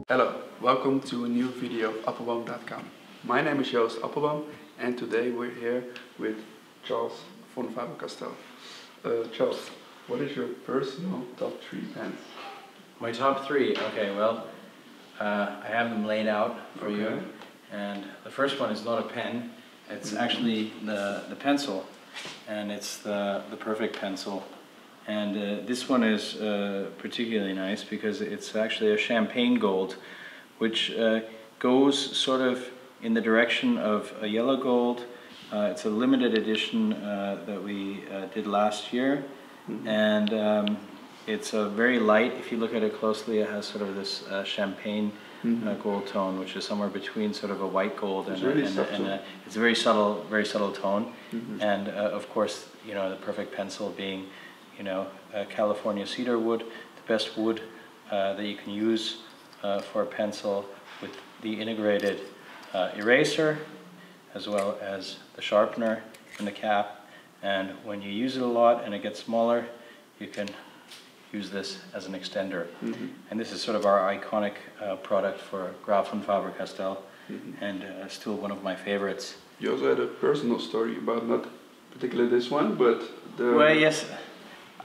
Hello, welcome to a new video of AppelBoom.com. My name is Joost Appelboom and today we're here with Charles from Faber-Castell. Charles, what is your personal top 3 pens? My top 3, okay, well, I have them laid out for you. And the first one is not a pen, it's actually the pencil, and it's the perfect pencil. And this one is particularly nice because it's actually a champagne gold, which goes sort of in the direction of a yellow gold. It's a limited edition that we did last year, and it's very light. If you look at it closely, it has sort of this champagne gold tone, which is somewhere between sort of a white gold and it's a very subtle tone. And of course, you know, the perfect pencil being, you know, California cedar wood, the best wood that you can use for a pencil, with the integrated eraser as well as the sharpener in the cap. And when you use it a lot and it gets smaller, you can use this as an extender. And this is sort of our iconic product for Graf and Faber-Castell, and still one of my favorites. You also had a personal story about not particularly this one, but the... Well, yes.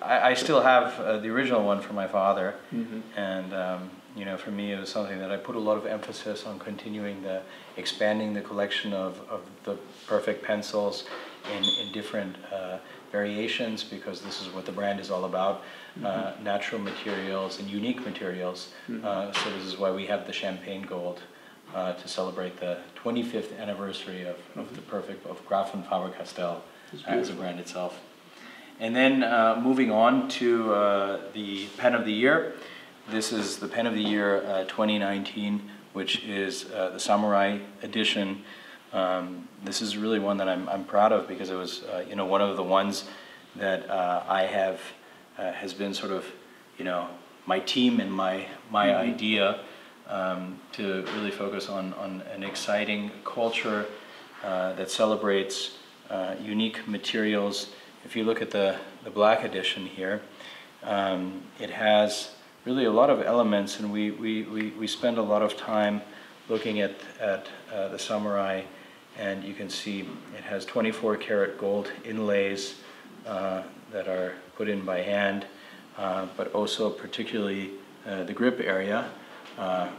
I still have the original one from my father, and you know, for me it was something that I put a lot of emphasis on continuing expanding the collection of the perfect pencils in different variations, because this is what the brand is all about, natural materials and unique materials. So this is why we have the champagne gold to celebrate the 25th anniversary of Graf and Faber-Castell as a brand itself. And then moving on to the pen of the year. This is the pen of the year 2019, which is the Samurai edition. This is really one that I'm proud of, because it was you know, one of the ones that I have has been sort of, you know, my team and my idea to really focus on an exciting culture that celebrates unique materials. If you look at the black edition here, it has really a lot of elements, and we spend a lot of time looking at the Samurai, and you can see it has 24 karat gold inlays that are put in by hand, but also particularly the grip area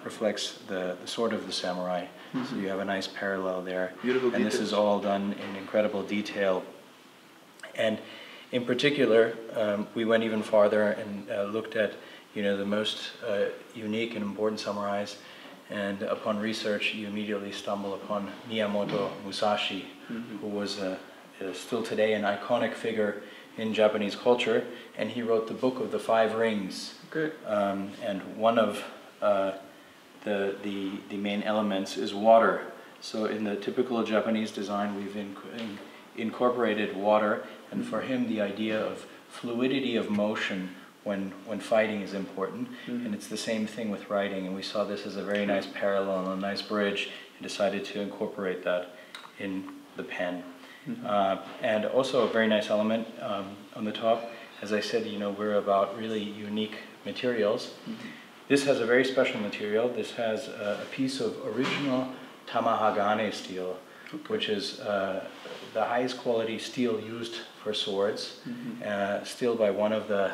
reflects the sword of the Samurai. So you have a nice parallel there. Beautiful and details. This is all done in incredible detail. And in particular, we went even farther and looked at, you know, the most unique and important samurais. And upon research, you immediately stumble upon Miyamoto Musashi, who was still today an iconic figure in Japanese culture. And he wrote the Book of the Five Rings. And one of the main elements is water. So in the typical Japanese design, we've incorporated water, and for him the idea of fluidity of motion when fighting is important, and it's the same thing with writing, and we saw this as a very nice parallel and a nice bridge, and decided to incorporate that in the pen. And also a very nice element on the top, as I said, you know, we're about really unique materials. This has a very special material. This has a piece of original Tamahagane steel, which is the highest quality steel used for swords, steel by one of the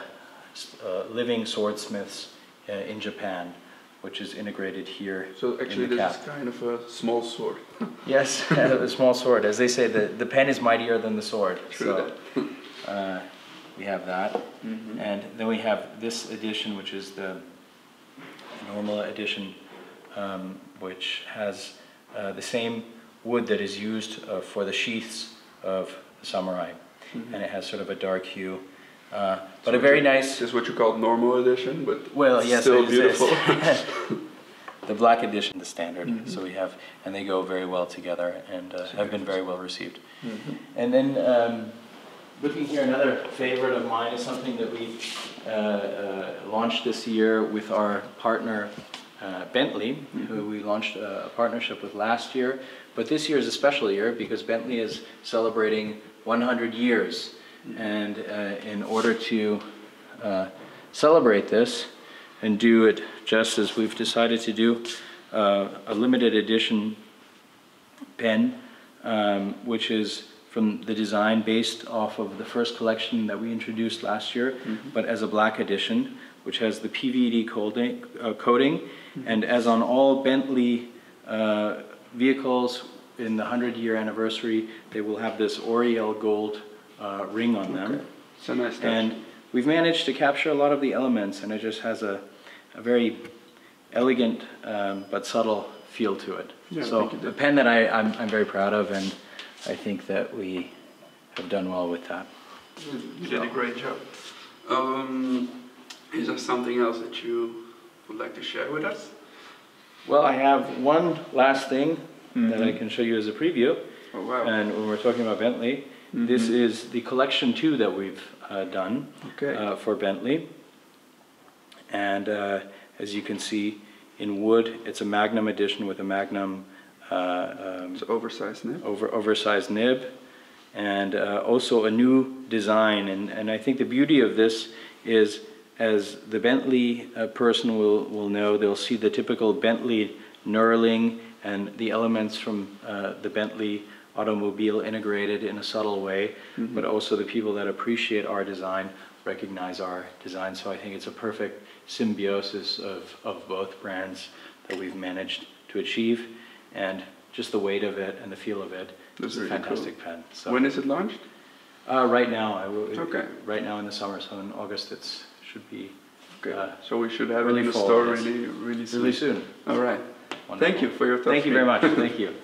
living swordsmiths in Japan, which is integrated here. So actually this is kind of a small sword. Yes, a small sword. As they say, the pen is mightier than the sword. True. So we have that. And then we have this edition, which is the normal edition, which has the same wood that is used for the sheaths of the Samurai, and it has sort of a dark hue, but so a very nice... This is what you call normal edition, but well, yes, still beautiful. The black edition, the standard. So we have, and they go very well together, and have been very well received. And then looking here, another favorite of mine is something that we launched this year with our partner Bentley, who we launched a partnership with last year. But this year is a special year because Bentley is celebrating 100 years. And in order to celebrate this, and do it justice, we've decided to do a limited edition pen, which is from the design based off of the first collection that we introduced last year, but as a black edition, which has the PVD coating, and as on all Bentley vehicles in the 100-year anniversary, they will have this Oriel gold ring on them. It's a nice touch. And we've managed to capture a lot of the elements, and it just has a very elegant but subtle feel to it. Yeah, so a pen that I'm very proud of, and I think that we have done well with that. You did a great job. Is there something else that you would like to share with us? Well, I have one last thing that I can show you as a preview. Oh, wow. And when we're talking about Bentley, this is the collection 2 that we've done for Bentley. And as you can see, in wood, it's a Magnum edition with a Magnum it's oversized nib. Oversized nib, and also a new design. And I think the beauty of this is, as the Bentley person will know, they'll see the typical Bentley knurling and the elements from the Bentley automobile integrated in a subtle way, but also the people that appreciate our design recognize our design. So I think it's a perfect symbiosis of both brands that we've managed to achieve, and just the weight of it and the feel of it. It's a fantastic pen. So when is it launched? Right now, right now in the summer, so in August it should be. So we should have it early in the fall, store yes. really soon. Really soon. All right. Wonderful. Thank you for your time. Thank you very much. Thank you.